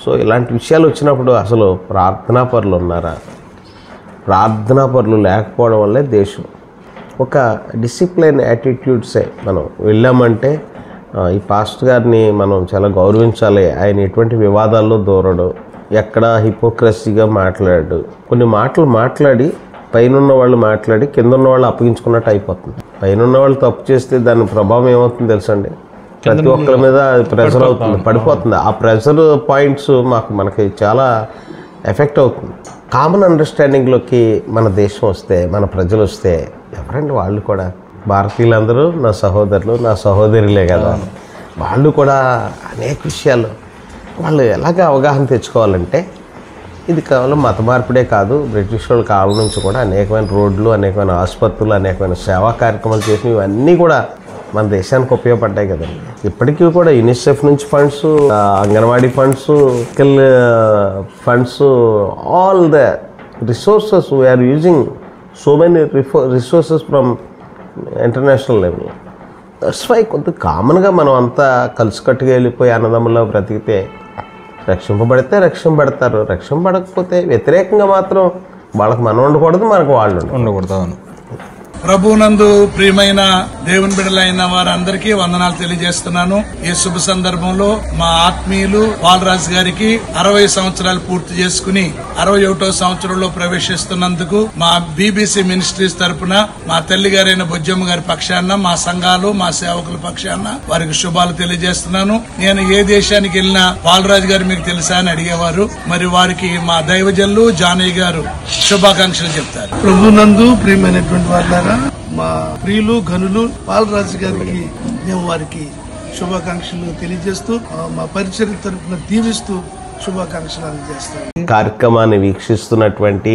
సో ఇలాంటి విషయాలు వచ్చినప్పుడు అసలు ప్రార్థనా పరులు ఉన్నారా? ప్రార్థనా పరులు లేకపోవడం వల్లే దేశం ఒక డిసిప్లైన్ యాటిట్యూడ్సే. మనం వెళ్ళామంటే ఈ పాస్టర్ గారిని మనం చాలా గౌరవించాలి. ఆయన ఎటువంటి వివాదాల్లో దూరడు, ఎక్కడ హిపోక్రసీగా మాట్లాడు. కొన్ని మాటలు మాట్లాడి పైన వాళ్ళు మాట్లాడి కింద ఉన్న వాళ్ళు అప్పగించుకున్నట్టు అయిపోతుంది. పైన ఉన్న వాళ్ళు తప్పు చేస్తే దాని ప్రభావం ఏమవుతుంది తెలుసండి? ప్రతి ఒక్కరి మీద ప్రెషర్ అవుతుంది, పడిపోతుంది. ఆ ప్రెషర్ పాయింట్స్ మనకి చాలా ఎఫెక్ట్ అవుతుంది. కామన్ అండర్స్టాండింగ్లోకి మన దేశం వస్తే, మన ప్రజలు వస్తే, ఎవరండి వాళ్ళు కూడా భారతీయులందరూ నా సహోదరులు, నా సహోదరులే కదా. వాళ్ళు కూడా అనేక విషయాలు వాళ్ళు ఎలాగ అవగాహన తెచ్చుకోవాలంటే, ఇది కేవలం మత మార్పిడే కాదు, బ్రిటిష్ వాళ్ళ కాలం నుంచి కూడా అనేకమైన రోడ్లు, అనేకమైన ఆసుపత్రులు, అనేకమైన సేవా కార్యక్రమాలు చేసినవి ఇవన్నీ కూడా మన దేశానికి ఉపయోగపడ్డాయి కదండి. ఇప్పటికీ కూడా యునిసెఫ్ నుంచి funds, anganwadi funds, skill funds, all the resources we are using so many resources from international level. That's why కొంత కామన్గా మనం అంతా కలిసికట్టుగా వెళ్ళిపోయి అన్నదమ్ముల్లో బ్రతికితే రక్షింపబడితే రక్షింపబడతారు, రక్షింపబడకపోతే వ్యతిరేకంగా మాత్రం వాళ్ళకి మనం ఉండకూడదు, మనకు వాళ్ళు ఉండకూడదు. ప్రభునందు ప్రియమైన దేవుని బిడ్డలైన వారందరికీ వందనాలు తెలియజేస్తున్నాను. ఈ శుభ సందర్భంలో మా ఆత్మీయులు పాలరాజు గారికి 60 సంవత్సరాలు పూర్తి చేసుకుని 61వ సంవత్సరంలో ప్రవేశిస్తున్నందుకు మా బీబీసీ మినిస్ట్రీస్ తరపున మా తల్లి గారైన బుజ్జమ్మ గారి పక్షాన, మా సంఘాలు, మా సేవకుల పక్షాన వారికి శుభాలు తెలియజేస్తున్నాను. నేను ఏ దేశానికి వెళ్ళినా పాలరాజు గారు మీకు తెలుసా అని అడిగేవారు. మరి వారికి మా దైవజనులు జానయ్య గారు శుభాకాంక్షలు చెప్తారు. ప్రభునందు ప్రియమైనటువంటి వాళ్ళ మా ప్రియులు ఘనులు పాలరాజు గారికి మేము వారికి శుభాకాంక్షలు తెలియజేస్తూ మా పరిచర్య తరఫున దీవిస్తూ శుభాకాంక్షలు అందజేస్తాం. కార్యక్రమాన్ని వీక్షిస్తున్నటువంటి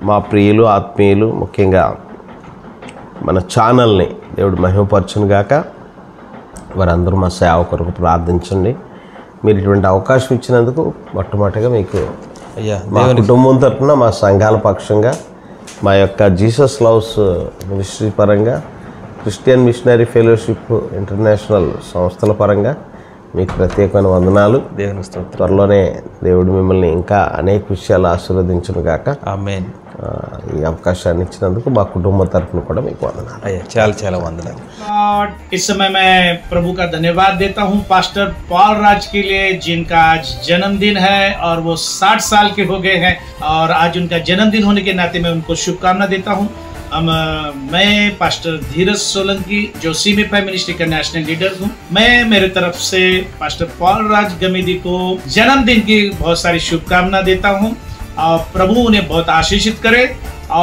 మా ప్రియులు, ఆత్మీయులు, ముఖ్యంగా మన ఛానల్ని దేవుడు మహిమపరచును గాక. వారందరూ మా సేవ కొరకు ప్రార్థించండి. మీరు ఇటువంటి అవకాశం ఇచ్చినందుకు మొట్టమొదటిగా మీకు మా కుటుంబం తరఫున, మా సంఘాల పక్షంగా, మా యొక్క జీసస్ లవ్స్ మినిస్ట్రీ పరంగా, క్రిస్టియన్ మిషనరీ ఫెలోషిప్ ఇంటర్నేషనల్ సంస్థల పరంగా మీకు ప్రత్యేకమైన వందనాలు. దేవుని స్తోత్రం. త్వరలోనే దేవుడు మిమ్మల్ని ఇంకా అనేక విషయాలు ఆశీర్వదించును గాక. ఆమేన్. ఈ అవకాశాన్ని ఇచ్చినందుకు మా కుటుంబం తరఫున కూడా మీకు వందనాలు. చాలా చాలా వందనాలు. इस समय मैं प्रभु का धन्यवाद देता हूँ पास्टर पॉल राज के लिए, जिनका आज जन्मदिन है और वो 60 साल के हो गए हैं, और आज उनका जन्मदिन होने के नाते मैं उनको शुभकामना देता हूँ। मैं पास्टर धीरज सोलंकी जो सीमेफाई मिनिस्ट्री का नेशनल लीडर हूँ, मैं मेरे तरफ से पास्टर पॉल राज गमीदी को जन्मदिन की बहुत सारी शुभकामना देता हूँ, और प्रभु उन्हें बहुत आशीषित करे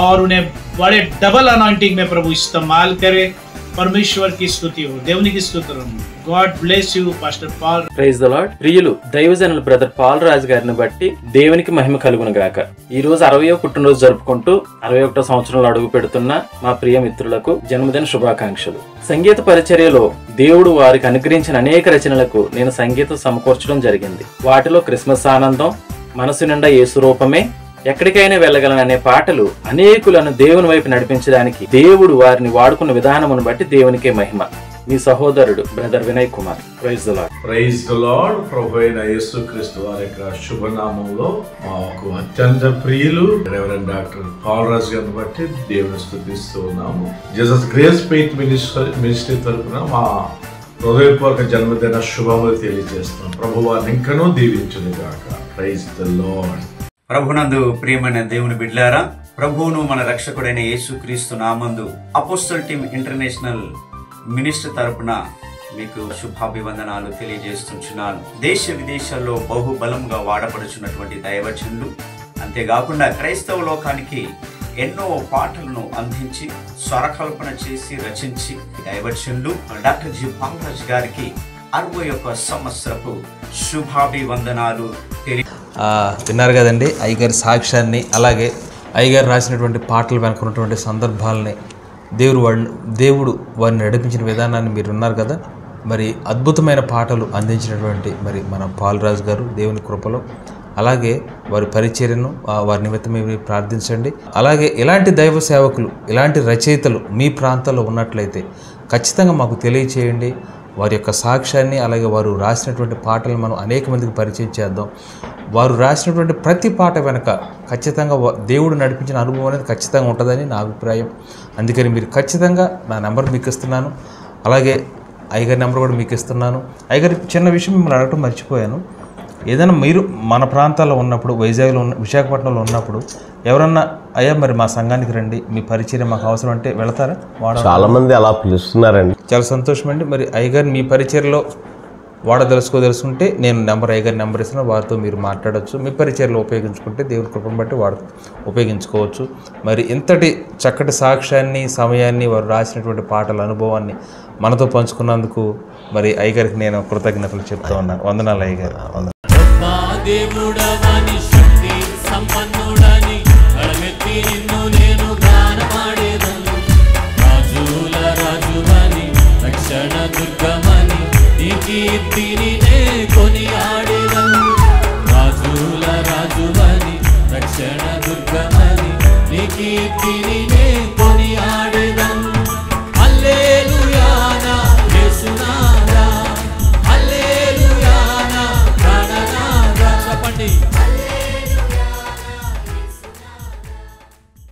और उन्हें बड़े डबल अनॉइंटिंग में प्रभु इस्तेमाल करे। परमेश्वर की स्तुति हो, దేవుని की स्तुति हो। God bless you, Pastor Paul. Praise the Lord. ప్రియులు దైవజనుల బ్రదర్ పాల్ రాజు గారిని బట్టి దేవునికి మహిమ కలుగును గాక. ఈ రోజు 60వ పుట్టినరోజు జరుపుకుంటూ 61వ సంవత్సరంలో అడుగు పెడుతున్న మా ప్రియ మిత్రులకు జన్మదిన శుభాకాంక్షలు. సంగీత పరిచర్యలో దేవుడు వారికి అనుగ్రహించిన అనేక రచనలకు నేను సంగీతం సమకూర్చడం జరిగింది. వాటిలో క్రిస్మస్ ఆనందం, మనసు నిండా యేసు రూపమే, ఎక్కడికైనా వెళ్ళగలను అనే పాటలు అనేకులను దేవుని వైపు నడిపించడానికి దేవుడు వారిని వాడుకున్న విధానమును బట్టి దేవునికే మహిమ. మీ సహోదరుడు brother Vinay Kumar. Praise the lord. Praise the lord. ప్రభు అయిన యేసుక్రీస్తు వారి యొక్క శుభనామంలో మాకు అత్యంత ప్రియులు రెవరెండ్ డాక్టర్ పాల్ రాజ్ గారిని బట్టి దేవుని స్తుతిస్తూ ఉన్నాము. జీసస్ గ్రేస్ ఫెయిత్ మినిస్ట్రీ తరపున మా హృదయపూర్వక జన్మదిన శుభములు తెలియజేస్తున్నాం. ప్రభు వారిని ఇంకనూ దీవించును గాక. Praise the Lord. ప్రభునందు ప్రియమైన దేవుని బిడ్డలారా, ప్రభువును మన రక్షకుడైన యేసుక్రీస్తు నామందు అపోస్టల్ టీమ్ ఇంటర్నేషనల్ మినిస్టర్ తరపున మీకు శుభాభివందనాలు తెలియజేస్తున్నాను. దేశ విదేశాల్లో బహుబలంగా వాడబడుచున్నటువంటి దైవజనులు, అంతేకాకుండా క్రైస్తవ లోకానికి ఎన్నో పాటలను అందించి స్వరకల్పన చేసి రచించి దైవజనులు డాక్టర్ జి పాల్రాజ్ గారికి 61 సంవత్సరపు శుభాభివందనాలు విన్నారు కదండి అయ్యగారి సాక్ష్యాన్ని, అలాగే అయ్యగారు రాసినటువంటి పాటలు వెనుకున్నటువంటి సందర్భాలని, దేవుడు వారిని నడిపించిన విధానాన్ని మీరు ఉన్నారు కదా. మరి అద్భుతమైన పాటలు అందించినటువంటి మరి మన పాల్రాజ్ గారు దేవుని కృపలో, అలాగే వారి పరిచర్యను వారి నిమిత్తం మీరు ప్రార్థించండి. అలాగే ఇలాంటి దైవ సేవకులు, ఇలాంటి రచయితలు మీ ప్రాంతాల్లో ఉన్నట్లయితే ఖచ్చితంగా మాకు తెలియచేయండి. వారి యొక్క సాక్ష్యాన్ని, అలాగే వారు రాసినటువంటి పాటలు మనం అనేక మందికి పరిచయం చేద్దాం. వారు రాసినటువంటి ప్రతి పాట వెనక ఖచ్చితంగా దేవుడు నడిపించిన అనుభవం అనేది ఖచ్చితంగా ఉంటుందని నా అభిప్రాయం. అందుకని మీరు ఖచ్చితంగా నా నెంబర్ మీకు ఇస్తున్నాను, అలాగే అయ్యగారి నెంబర్ కూడా మీకు ఇస్తున్నాను. అయ్యగారి చిన్న విషయం మిమ్మల్ని అడగటం మర్చిపోయాను. ఏదైనా మీరు మన ప్రాంతాల్లో ఉన్నప్పుడు, వైజాగ్లో విశాఖపట్నంలో ఉన్నప్పుడు ఎవరన్నా అయ్యా మరి మా సంఘానికి రండి, మీ పరిచయం మాకు అవసరం అంటే వెళతారా? చాలా మంది అలా పిలుస్తున్నారండి. చాలా సంతోషం అండి. మరి అయ్యగారు మీ పరిచయలో తెలుసుకుంటే నేను అయ్యగారి నెంబర్ ఇస్తున్నాను, వారితో మీరు మాట్లాడవచ్చు. మీ పరిచయలో ఉపయోగించుకుంటే దేవుని కృపను బట్టి ఉపయోగించుకోవచ్చు. మరి ఇంతటి చక్కటి సాక్ష్యాన్ని, సమయాన్ని, వారు రాసినటువంటి పాటల అనుభవాన్ని మనతో పంచుకున్నందుకు మరి అయ్యగారికి నేను కృతజ్ఞతలు చెప్తా ఉన్నాను. వందనాలు అయ్యగారు. దేవుడవని శక్తి సంపన్నుడని కళమెత్తి నిన్ను నేను గానమాడేదను. రాజుల రాజువని రక్షణ దుర్గమని నీ కీర్తిని